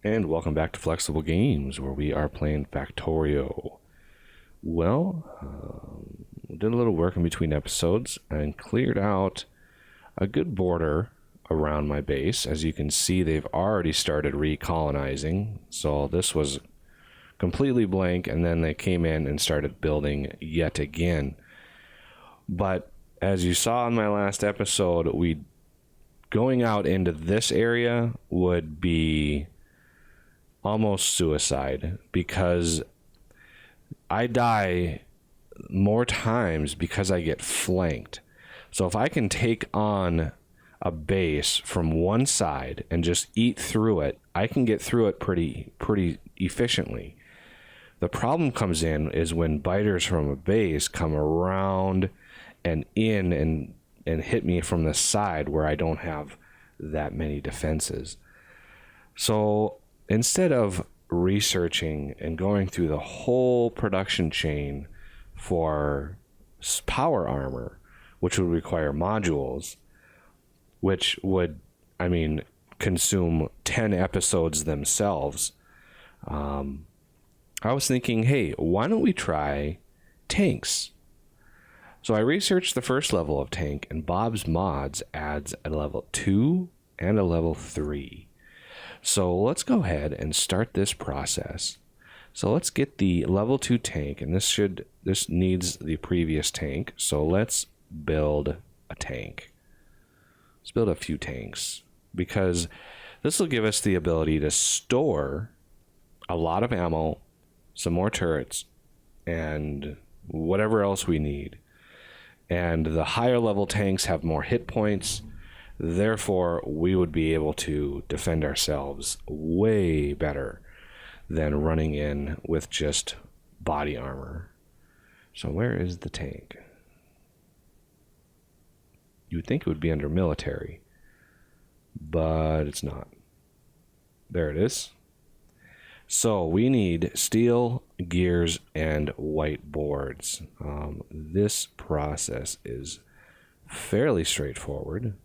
And welcome back to Flexible Games, where we are playing Factorio. Well, did a little work in between episodes and cleared out a good border around my base. As you can see, they've already started recolonizing. So this was completely blank, and then they came in and started building yet again. But as you saw in my last episode, going out into this area would be almost suicide, because I die more times because I get flanked. So if I can take on a base from one side and just eat through it, I can get through it pretty efficiently. The problem comes in is when biters from a base come around and in and hit me from the side where I don't have that many defenses. So instead of researching and going through the whole production chain for power armor, which would require modules, which would, consume 10 episodes themselves, I was thinking, hey, why don't we try tanks? So I researched the first level of tank, and Bob's Mods adds a level 2 and a level 3. So let's go ahead and start this process. So let's get the level 2 tank, and this needs the previous tank. So let's build a tank. Let's build a few tanks, because this will give us the ability to store a lot of ammo, some more turrets, and whatever else we need. And the higher level tanks have more hit points. Therefore, we would be able to defend ourselves way better than running in with just body armor. So where is the tank? You would think it would be under military, but it's not. There it is. So we need steel, gears, and white boards. This process is fairly straightforward.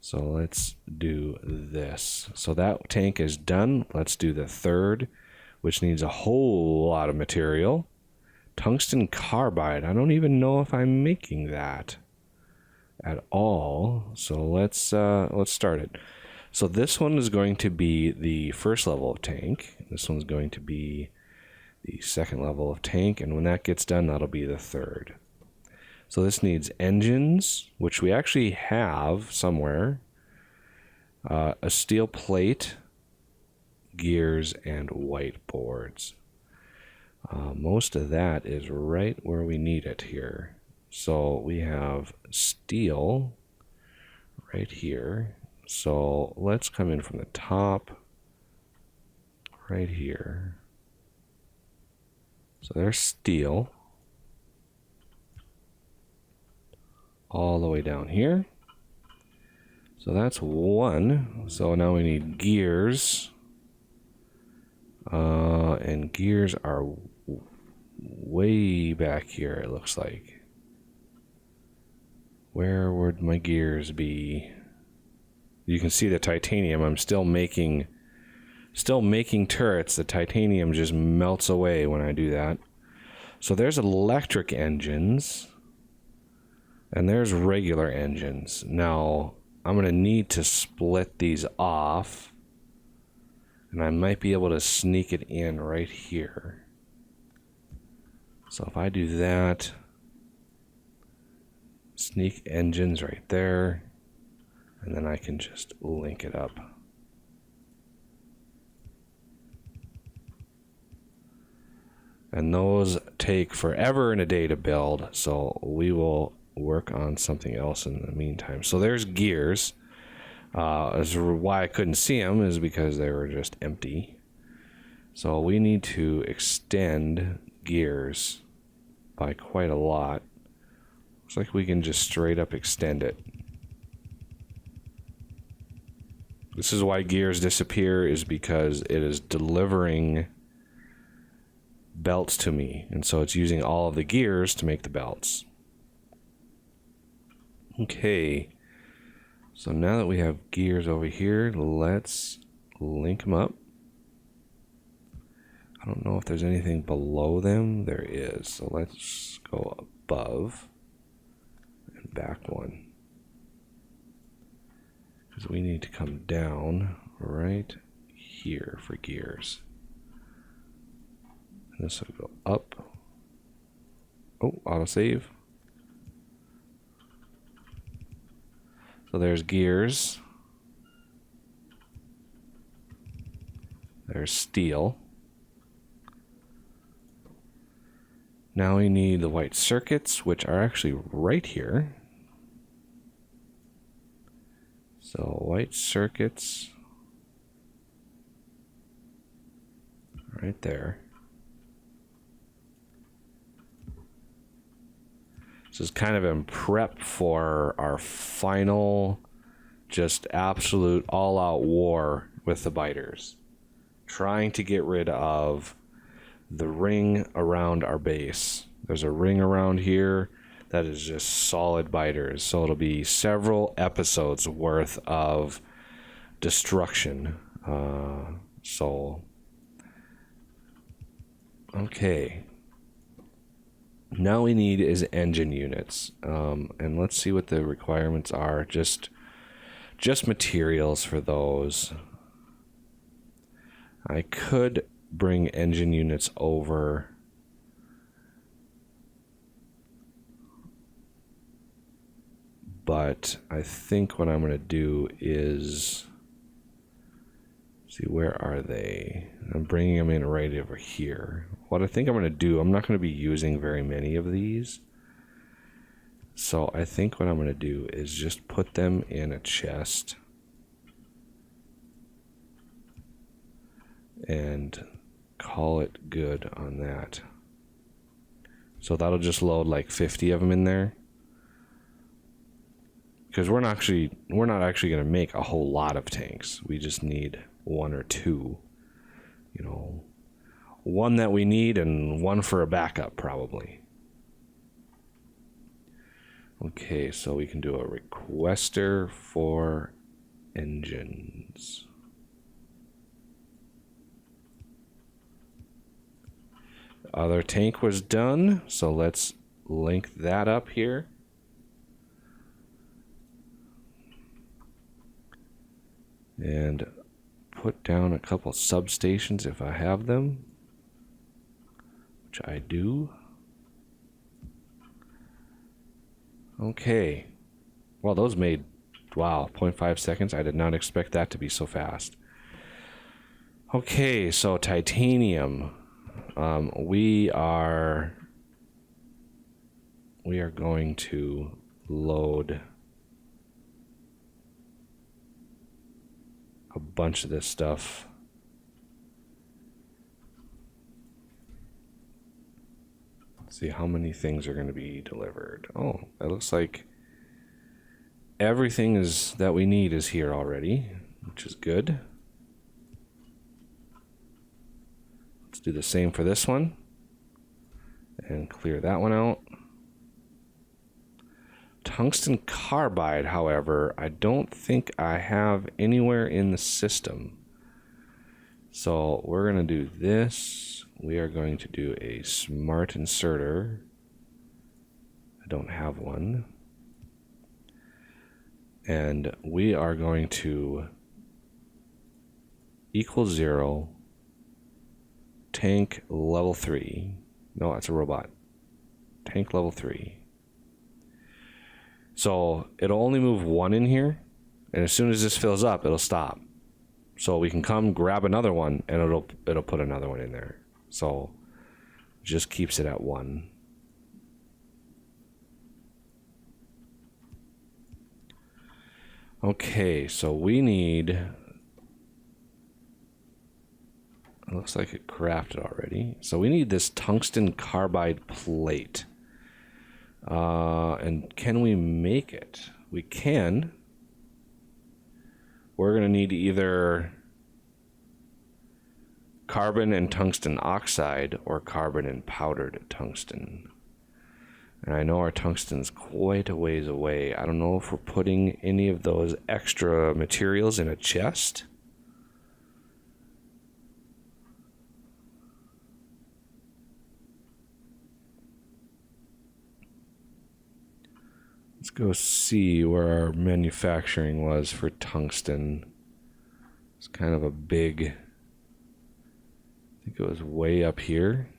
So let's do this. So that tank is done. Let's do the third, which needs a whole lot of material. Tungsten carbide. I don't even know if I'm making that at all. So let's start it. So this one is going to be the first level of tank. This one's going to be the second level of tank, and when that gets done, that'll be the third. So this needs engines, which we actually have somewhere, a steel plate, gears, and white boards. Most of that is right where we need it here. So we have steel right here. So let's come in from the top right here. So there's steel all the way down here. So that's one. So now we need gears. And gears are way back here, it looks like. Where would my gears be? You can see the titanium. I'm still making turrets. The titanium just melts away when I do that. So there's electric engines, and there's regular engines. Now I'm going to need to split these off, and I might be able to sneak it in right here. So if I do that, sneak engines right there, and then I can just link it up. And those take forever and a day to build, so we will work on something else in the meantime. So there's gears. That's why I couldn't see them, is because they were just empty. So we need to extend gears by quite a lot. Looks like we can just straight up extend it. This is why gears disappear, is because it is delivering belts to me, and so it's using all of the gears to make the belts. Okay, So now that we have gears over here, let's link them up. I don't know if there's anything below them. There is. So let's go above and back one. Because we need to come down right here for gears. And this will go up. Oh, autosave. So there's gears. There's steel. Now we need the white circuits, which are actually right here. So white circuits right there. This is kind of in prep for our final, just absolute all-out war with the biters. Trying to get rid of the ring around our base. There's a ring around here that is just solid biters. So it'll be several episodes worth of destruction. Okay. Now we need is engine units. And let's see what the requirements are. Just materials for those. I could bring engine units over. But I think what I'm going to do is... see, where are they? I'm bringing them in right over here. What I think I'm going to do, I'm not going to be using very many of these. So I think what I'm going to do is just put them in a chest. And call it good on that. So that'll just load like 50 of them in there. Because we're not actually going to make a whole lot of tanks. We just need one or two. You know, one that we need and one for a backup probably. Okay, so we can do a requester for engines. Other tank was done, so let's link that up here. And put down a couple substations if I have them, which I do. Okay. Well, those made, wow, 0.5 seconds. I did not expect that to be so fast. Okay, so titanium. We are going to load a bunch of this stuff. Let's see how many things are going to be delivered. Oh, it looks like everything that we need is here already, which is good. Let's do the same for this one and clear that one out. Tungsten carbide, however, I don't think I have anywhere in the system. So we're going to do this. We are going to do a smart inserter. I don't have one. And we are going to equal 0 tank level 3. No, that's a robot. Tank level 3. So it'll only move one in here, and as soon as this fills up, it'll stop. So we can come grab another one, and it'll put another one in there. So just keeps it at 1. Okay, so we need. It looks like it crafted already. So we need this tungsten carbide plate. And can we make it? We can. We're going to need either carbon and tungsten oxide or carbon and powdered tungsten. And I know our tungsten's quite a ways away. I don't know if we're putting any of those extra materials in a chest. Let's go see where our manufacturing was for tungsten. It's kind of a big... I think it was way up here.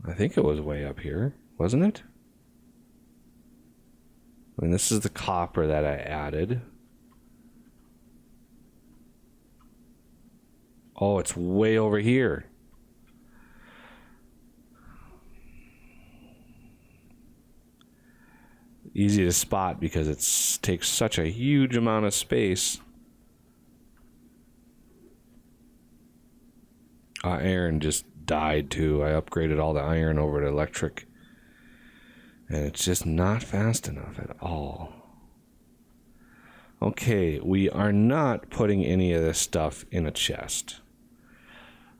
I think it was way up here, wasn't it? I mean, this is the copper that I added. Oh, it's way over here. Easy to spot because it takes such a huge amount of space. Iron just died too. I upgraded all the iron over to electric. And it's just not fast enough at all. Okay, we are not putting any of this stuff in a chest.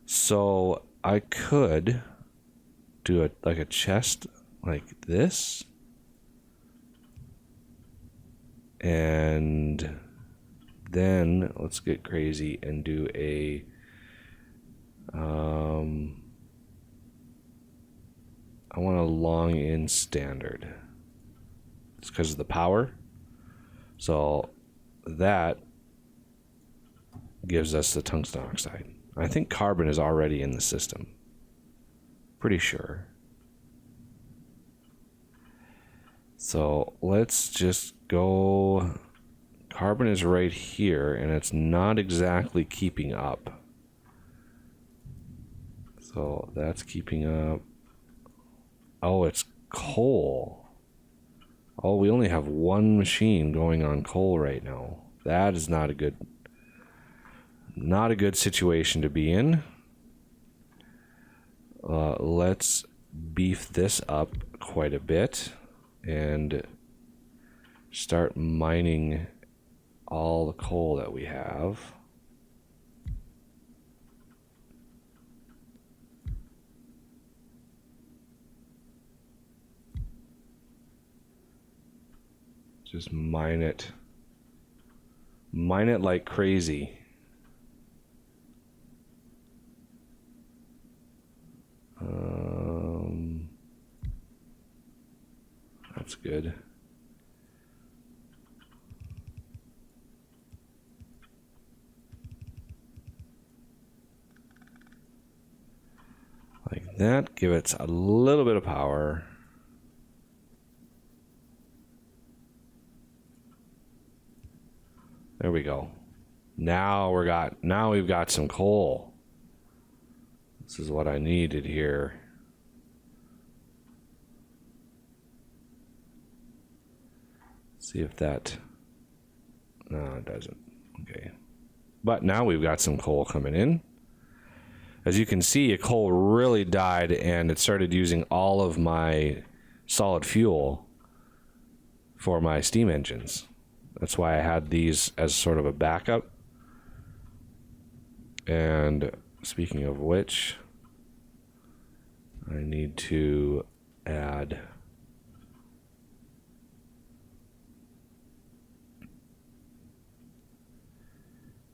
So I could do like a chest like this. And then let's get crazy and do a I want a long in standard. It's because of the power. So that gives us the tungsten oxide. I think carbon is already in the system. Pretty sure. So let's just go. Carbon is right here, and it's not exactly keeping up. So that's keeping up. Oh, it's coal. Oh, we only have one machine going on coal right now. That is not a good situation to be in. Let's beef this up quite a bit and start mining all the coal that we have. Just mine it. Mine it like crazy. That's good. Like that, give it a little bit of power. There we go. Now we've got some coal. This is what I needed here. See if that... No, it doesn't. Okay. But now we've got some coal coming in. As you can see, coal really died and it started using all of my solid fuel for my steam engines. That's why I had these as sort of a backup. And speaking of which, I need to add...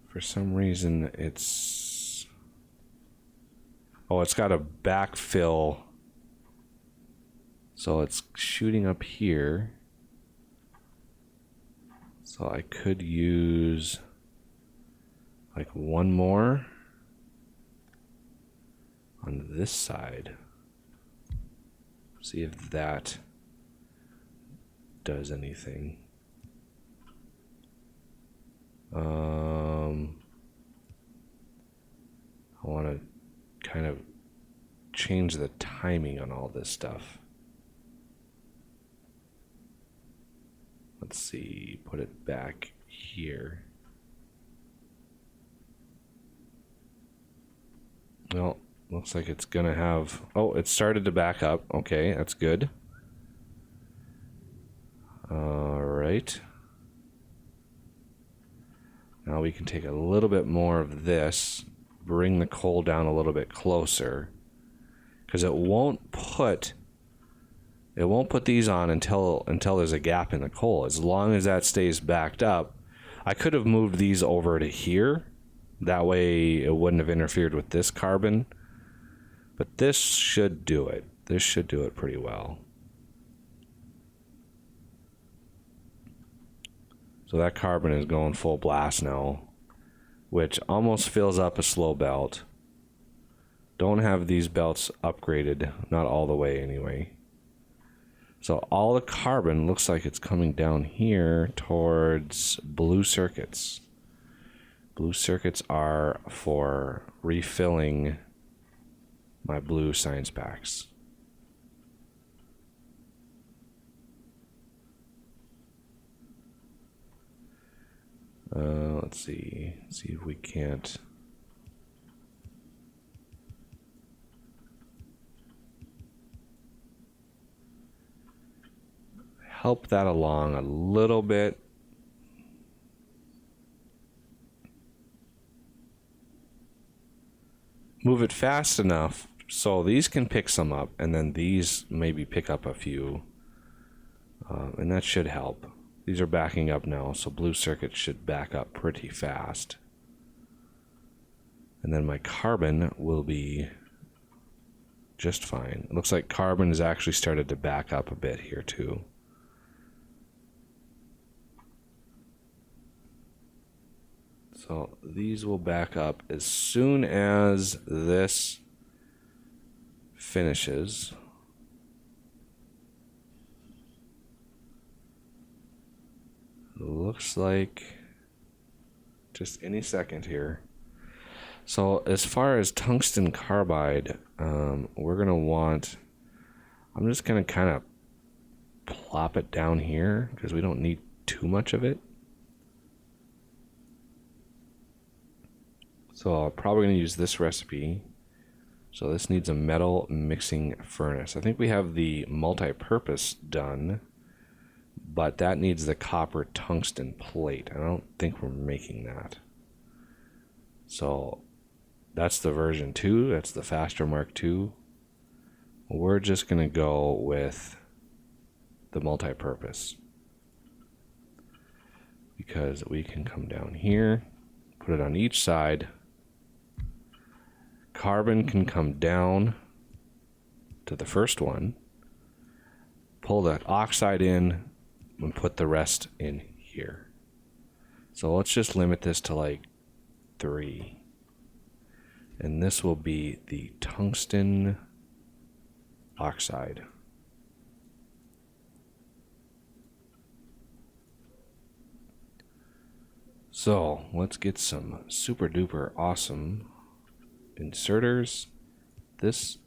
For some reason, it's... Oh, it's got a backfill. So it's shooting up here. So I could use like one more on this side. See if that does anything. I want to kind of change the timing on all this stuff. Let's see, put it back here. Well, looks like it's gonna have... Oh, it started to back up. Okay, that's good. All right. Now we can take a little bit more of this, bring the coal down a little bit closer, because it won't put these on until there's a gap in the coal. As long as that stays backed up, I could have moved these over to here. That way it wouldn't have interfered with this carbon. But this should do it. This should do it pretty well. So that carbon is going full blast now, which almost fills up a slow belt. Don't have these belts upgraded, not all the way anyway. So all the carbon looks like it's coming down here towards blue circuits. Blue circuits are for refilling my blue science packs. Let's see if we can't help that along a little bit. Move it fast enough so these can pick some up, and then these maybe pick up a few, and that should help. These are backing up now, so blue circuit should back up pretty fast. And then my carbon will be just fine. It looks like carbon has actually started to back up a bit here too. So these will back up as soon as this finishes. Looks like just any second here. So as far as tungsten carbide, we're gonna want, I'm just gonna kind of plop it down here because we don't need too much of it. So I'm probably gonna use this recipe. So this needs a metal mixing furnace. I think we have the multi-purpose done, but that needs the copper tungsten plate. I don't think we're making that. So that's the version 2. That's the faster Mark II. We're just going to go with the multi-purpose because we can come down here, put it on each side. Carbon can come down to the first one, pull the oxide in, and put the rest in here. So let's just limit this to like 3. And this will be the tungsten oxide. So let's get some super duper awesome inserters. This.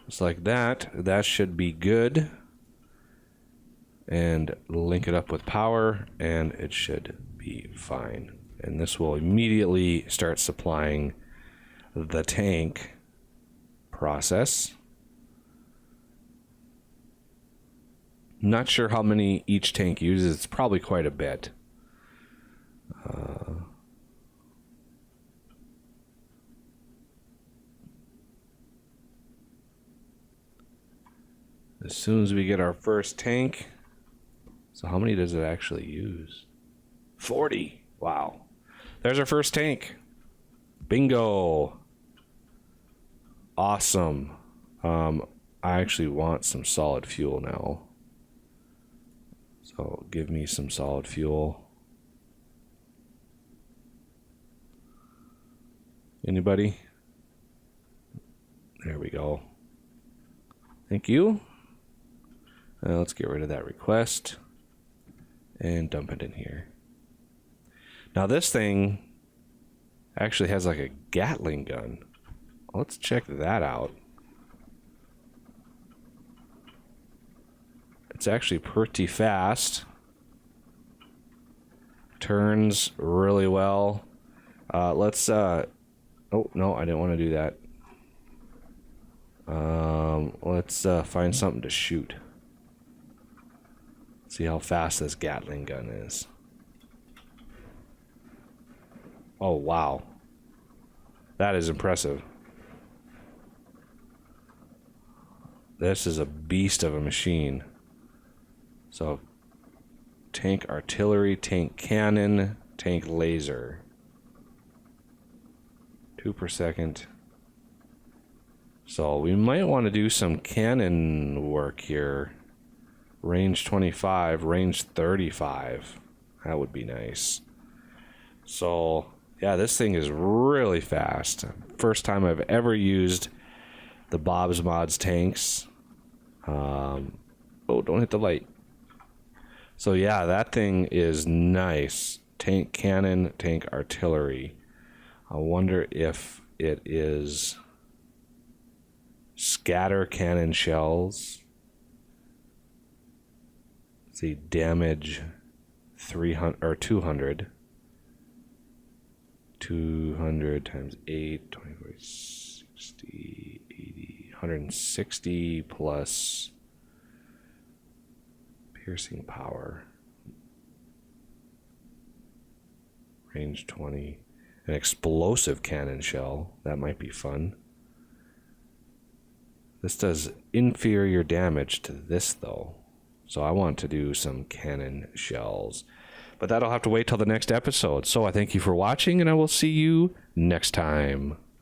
Just like that. That should be good. And link it up with power, and it should be fine. And this will immediately start supplying the tank process. Not sure how many each tank uses. It's probably quite a bit. As soon as we get our first tank. So how many does it actually use? 40. Wow. There's our first tank. Bingo. Awesome. I actually want some solid fuel now. So give me some solid fuel. Anybody? There we go. Thank you. Let's get rid of that request and dump it in here. Now this thing actually has like a Gatling gun. Let's check that out. It's actually pretty fast. Turns really well. Let's oh no, I didn't want to do that. Let's find something to shoot. See how fast this Gatling gun is. Oh, wow. That is impressive. This is a beast of a machine. So, tank artillery, tank cannon, tank laser. 2 per second. So we might want to do some cannon work here. Range 25, range 35. That would be nice. So, yeah, this thing is really fast. First time I've ever used the Bob's Mods tanks. Oh, don't hit the light. So, yeah, that thing is nice. Tank cannon, tank artillery. I wonder if it is scatter cannon shells. See, damage 300 or 200. 200 times 8, 24, 60, 80, 160 plus piercing power. Range 20. An explosive cannon shell. That might be fun. This does inferior damage to this, though. So I want to do some cannon shells. But that'll have to wait till the next episode. So I thank you for watching, and I will see you next time.